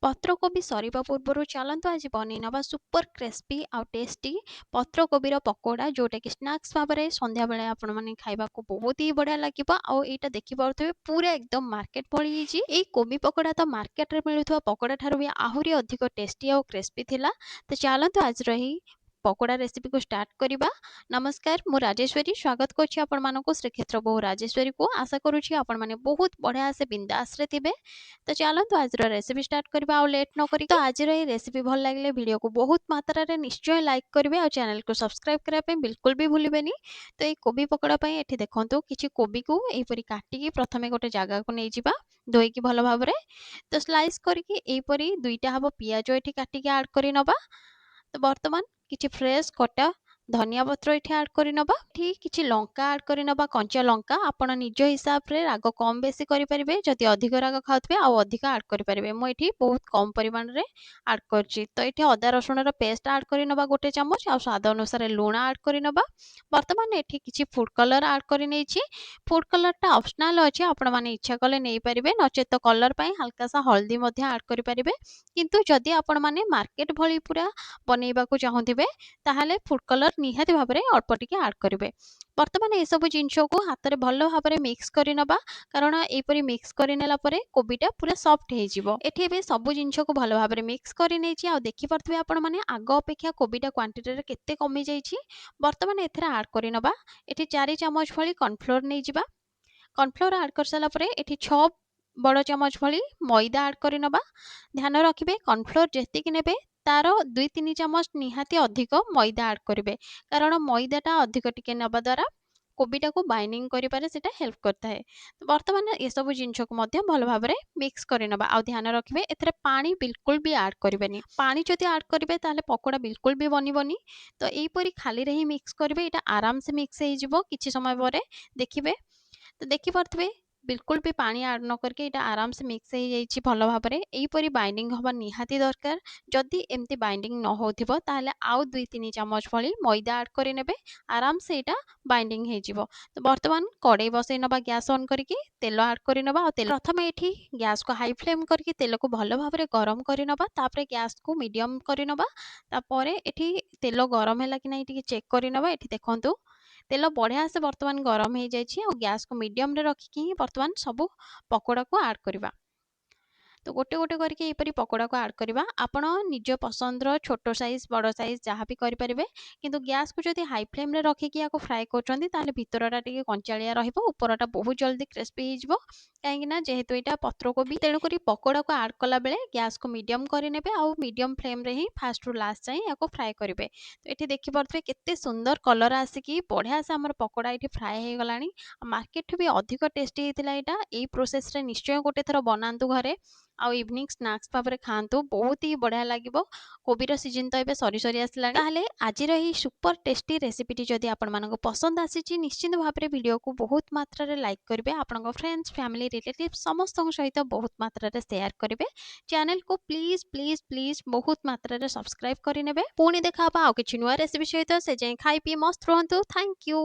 पत्रकोबी सरिबा पूର୍ବରୁ ଚାଲନ୍ତୁ ଆଜି ବନେଇ ନେବା ସୁପର କ୍ରିସ୍ପି ଆଉ ଟେଷ୍ଟି ପତ୍ରକୋବିର ପକୋଡ଼ା ଯୋଉଟାକି ସ୍ନାକ୍ସ ଭାବରେ ସନ୍ଧ୍ୟାବେଳେ ଆପଣମାନେ ଖାଇବାକୁ ବହୁତ ହି ବଢ଼ିଆ ଲାଗିବ। ଆଉ ଏଇଟା ଦେଖିପାରୁଥିବେ ପୁରା ଏକଦମ ମାର୍କେଟ ଭଳି ହେଇଛି। ଏଇ କୋବି ପକୋଡ଼ା ତ ମାର୍କେଟରେ ମିଳୁଥିବା ପକୋଡ଼ା ଠାରୁ ବି ଆହୁରି ଅଧିକ ଟେଷ୍ଟି ଆଉ କ୍ରିସ୍ପି ଥିଲା। ତ ଚାଲନ୍ତୁ ଆଜିର ଏହି ପକୋଡ଼ା ରେସିପିକୁ ଷ୍ଟାର୍ଟ କରିବା। ନମସ୍କାର, ମୁଁ ରାଜେଶ୍ୱରୀ ସ୍ୱାଗତ କରୁଛି ଆପଣମାନଙ୍କୁ ଶ୍ରୀକ୍ଷେତ୍ର ବୋହୂ ରାଜେଶ୍ୱରୀକୁ। ଆଶା କରୁଛି ଆପଣମାନେ ବହୁତ ବଢ଼ିଆ ସେ ବିନ୍ଦାସରେ ଥିବେ। ତ ଚାଲନ୍ତୁ ଆଜିର ରେସିପି ଷ୍ଟାର୍ଟ କରିବା ଆଉ ଲେଟ୍ ନ କରିକି। ତ ଆଜିର ଏହି ରେସିପି ଭଲ ଲାଗିଲେ ଭିଡ଼ିଓକୁ ବହୁତ ମାତ୍ରାରେ ନିଶ୍ଚୟ ଲାଇକ୍ କରିବେ ଆଉ ଚ୍ୟାନେଲକୁ ସବସ୍କ୍ରାଇବ କରିବା ପାଇଁ ବିଲକୁଲ ବି ଭୁଲିବେନି। ତ ଏଇ କୋବି ପକୋଡ଼ା ପାଇଁ ଏଠି ଦେଖନ୍ତୁ କିଛି କୋବିକୁ ଏହିପରି କାଟିକି ପ୍ରଥମେ ଗୋଟେ ଜାଗାକୁ ନେଇଯିବା ଧୋଇକି ଭଲ ଭାବରେ। ତ ସ୍ଲାଇସ୍ କରିକି ଏହିପରି ଦୁଇଟା ହେବ ପିଆଜ ଏଠି କାଟିକି ଆଡ୍ କରି ନେବା। ତ ବର୍ତ୍ତମାନ କିଛି ଫ୍ରେଶ କଟା ଧନିଆ ପତ୍ର ଏଠି ଆଡ୍ କରି ନେବା। ଏଠି କିଛି ଲଙ୍କା ଆଡ୍ କରି ନେବା, କଞ୍ଚା ଲଙ୍କା। ଆପଣ ନିଜ ହିସାବରେ ରାଗ କମ୍ ବେଶୀ କରିପାରିବେ। ଯଦି ଅଧିକ ରାଗ ଖାଉଥିବେ ଆଉ ଅଧିକ ଆଡ୍ କରିପାରିବେ। ମୁଁ ଏଠି ବହୁତ କମ୍ ପରିମାଣରେ ଆଡ୍ କରିଛି। ତ ଏଠି ଅଦା ରସୁଣର ପେଷ୍ଟ ଆଡ୍ କରି ନେବା ଗୋଟେ ଚାମଚ ଆଉ ସ୍ୱାଦ ଅନୁସାରେ ଲୁଣ ଆଡ୍ କରି ନେବା। ବର୍ତ୍ତମାନ ଏଠି କିଛି ଫୁଡ୍ କଲର ଆଡ୍ କରି ନେଇଛି। ଫୁଡ୍ କଲରଟା ଅପସନାଲ ଅଛି, ଆପଣମାନେ ଇଚ୍ଛା କଲେ ନେଇପାରିବେ, ନଚେତ କଲର ପାଇଁ ହାଲକାସା ହଳଦୀ ମଧ୍ୟ ଆଡ୍ କରିପାରିବେ। କିନ୍ତୁ ଯଦି ଆପଣମାନେ ମାର୍କେଟ ଭଳି ପୁରା ବନେଇବାକୁ ଚାହୁଁଥିବେ ତାହେଲେ ଫୁଡ୍ କଲର ନିହାତି ଭାବରେ ଅଳ୍ପ ଟିକେ ଆଡ୍ କରିବେ। ବର୍ତ୍ତମାନ ଏସବୁ ଜିନିଷକୁ ହାତରେ ଭଲ ଭାବରେ ମିକ୍ସ କରି ନେବା, କାରଣ ଏହିପରି ମିକ୍ସ କରିନେଲା ପରେ କୋବିଟା ପୁରା ସଫ୍ଟ ହେଇଯିବ। ଏଠି ଏବେ ସବୁ ଜିନିଷକୁ ଭଲ ଭାବରେ ମିକ୍ସ କରି ନେଇଛି ଆଉ ଦେଖିପାରୁଥିବେ ଆପଣମାନେ ଆଗ ଅପେକ୍ଷା କୋବିଟା କ୍ୱାଣ୍ଟିଟିରେ କେତେ କମିଯାଇଛି। ବର୍ତ୍ତମାନ ଏଥିରେ ଆଡ୍ କରି ନେବା ଏଠି 4 ଚାମଚ ଭଳି କର୍ଣ୍ଣଫ୍ଲୋର ନେଇଯିବା। କର୍ଣ୍ଣଫ୍ଲୋର ଆଡ୍ କରିସାରିଲା ପରେ ଏଠି 6 ବଡ଼ ଚାମଚ ଭଳି ମଇଦା ଆଡ୍ କରି ନେବା। ଧ୍ୟାନ ରଖିବେ କର୍ଣ୍ଣଫ୍ଲୋର ଯେତିକି ନେବେ ତାର 2-3 ଚାମଚ ନିହାତି ଅଧିକ ମଇଦା ଆଡ୍ କରିବେ, କାରଣ ମଇଦାଟା ଅଧିକ ଟିକେ ନେବା ଦ୍ୱାରା କୋବିଟାକୁ ବାଇଣ୍ଡିଂ କରିବାରେ ସେଟା ହେଲ୍ପ କରିଥାଏ। ତ ବର୍ତ୍ତମାନ ଏସବୁ ଜିନିଷକୁ ମଧ୍ୟ ଭଲ ଭାବରେ ମିକ୍ସ କରିନେବା ଆଉ ଧ୍ୟାନ ରଖିବେ ଏଥିରେ ପାଣି ବିଲକୁଲ ବି ଆଡ୍ କରିବେନି। ପାଣି ଯଦି ଆଡ୍ କରିବେ ତାହେଲେ ପକୋଡ଼ା ବିଲକୁଲ ବି ବନିବନି। ତ ଏହିପରି ଖାଲିରେ ହିଁ ମିକ୍ସ କରିବେ, ଏଇଟା ଆରାମସେ ମିକ୍ସ ହେଇଯିବ କିଛି ସମୟ ପରେ ଦେଖିବେ। ତ ଦେଖିପାରୁଥିବେ ବିଲକୁଲ ବି ପାଣି ଆଡ୍ ନ କରିକି ଏଇଟା ଆରାମସେ ମିକ୍ସ ହେଇଯାଇଛି ଭଲ ଭାବରେ। ଏହିପରି ବାଇଣ୍ଡିଂ ହେବା ନିହାତି ଦରକାର। ଯଦି ଏମିତି ବାଇଣ୍ଡିଂ ନ ହେଉଥିବ ତାହେଲେ ଆଉ 2-3 ଚାମଚ ଭଳି ମଇଦା ଆଡ୍ କରିନେବେ, ଆରାମସେ ଏଇଟା ବାଇଣ୍ଡିଂ ହେଇଯିବ। ତ ବର୍ତ୍ତମାନ କଡ଼େଇ ବସେଇ ନେବା ଗ୍ୟାସ୍ ଅନ୍ କରିକି, ତେଲ ଆଡ୍ କରିନେବା ଆଉ ତେଲ ପ୍ରଥମେ ଏଠି ଗ୍ୟାସ୍କୁ ହାଇ ଫ୍ଲେମ୍ କରିକି ତେଲକୁ ଭଲ ଭାବରେ ଗରମ କରିନେବା, ତାପରେ ଗ୍ୟାସ୍କୁ ମିଡ଼ିୟମ୍ କରିନେବା। ତାପରେ ଏଠି ତେଲ ଗରମ ହେଲା କି ନାହିଁ ଟିକେ ଚେକ୍ କରିନେବା। ଏଠି ଦେଖନ୍ତୁ ତେଲ ବଢ଼ିଆ ସେ ବର୍ତ୍ତମାନ ଗରମ ହେଇଯାଇଛି ଆଉ ଗ୍ୟାସ୍କୁ ମିଡ଼ିୟମ୍ରେ ରଖିକି ହିଁ ବର୍ତ୍ତମାନ ସବୁ ପକୋଡ଼ାକୁ ଆଡ୍ କରିବା। ତ ଗୋଟେ ଗୋଟେ କରିକି ଏହିପରି ପକୋଡ଼ାକୁ ଆଡ୍ କରିବା। ଆପଣ ନିଜ ପସନ୍ଦର ଛୋଟ ସାଇଜ୍ ବଡ଼ ସାଇଜ୍ ଯାହା ବି କରିପାରିବେ, କିନ୍ତୁ ଗ୍ୟାସ୍କୁ ଯଦି ହାଇ ଫ୍ଲେମ୍ରେ ରଖିକି ୟାକୁ ଫ୍ରାଏ କରୁଛନ୍ତି ତାହେଲେ ଭିତରଟା ଟିକେ କଞ୍ଚାଳିଆ ରହିବ, ଉପରଟା ବହୁତ ଜଲ୍ଦି କ୍ରିସ୍ପି ହେଇଯିବ। କାହିଁକିନା ଯେହେତୁ ଏଇଟା ପତ୍ରକୋବି, ତେଣୁକରି ପକୋଡ଼ାକୁ ଆଡ୍ କଲାବେଳେ ଗ୍ୟାସ୍କୁ ମିଡ଼ିୟମ୍ କରିନେବେ ଆଉ ମିଡ଼ିୟମ୍ ଫ୍ଲେମ୍ରେ ହିଁ ଫାଷ୍ଟରୁ ଲାଷ୍ଟ ଯାଏଁ ୟାକୁ ଫ୍ରାଏ କରିବେ। ତ ଏଠି ଦେଖିପାରୁଥିବେ କେତେ ସୁନ୍ଦର କଲର ଆସିକି ବଢ଼ିଆ ସେ ଆମର ପକୋଡ଼ା ଏଠି ଫ୍ରାଏ ହେଇଗଲାଣି। ମାର୍କେଟଠୁ ବି ଅଧିକ ଟେଷ୍ଟି ହେଇଥିଲା ଏଇଟା। ଏଇ ପ୍ରୋସେସରେ ନିଶ୍ଚୟ ଗୋଟେ ଥର ବନାନ୍ତୁ ଘରେ ଆଉ ଇଭିନିଂ ସ୍ନାକ୍ସ ଭାବରେ ଖାଆନ୍ତୁ, ବହୁତ ହି ବଢ଼ିଆ ଲାଗିବ। କୋବିର ସିଜନ ତ ଏବେ ସରି ସରି ଆସିଲାଣି। ତାହେଲେ ଆଜିର ଏହି ସୁପର ଟେଷ୍ଟି ରେସିପିଟି ଯଦି ଆପଣମାନଙ୍କୁ ପସନ୍ଦ ଆସିଛି ନିଶ୍ଚିତ ଭାବରେ ଭିଡ଼ିଓକୁ ବହୁତ ମାତ୍ରାରେ ଲାଇକ୍ କରିବେ, ଆପଣଙ୍କ ଫ୍ରେଣ୍ଡସ୍ ଫ୍ୟାମିଲି ରିଲେଟିଭ୍ ସମସ୍ତଙ୍କ ସହିତ ବହୁତ ମାତ୍ରାରେ ସେୟାର କରିବେ। ଚ୍ୟାନେଲକୁ ପ୍ଲିଜ୍ ପ୍ଲିଜ୍ ପ୍ଲିଜ୍ ବହୁତ ମାତ୍ରାରେ ସବସ୍କ୍ରାଇବ କରିନେବେ। ପୁଣି ଦେଖା ହେବା ଆଉ କିଛି ନୂଆ ରେସିପି ସହିତ। ସେ ଯାଏଁ ଖାଇ ପିଇ ମସ୍ତ ରୁହନ୍ତୁ। Thank you.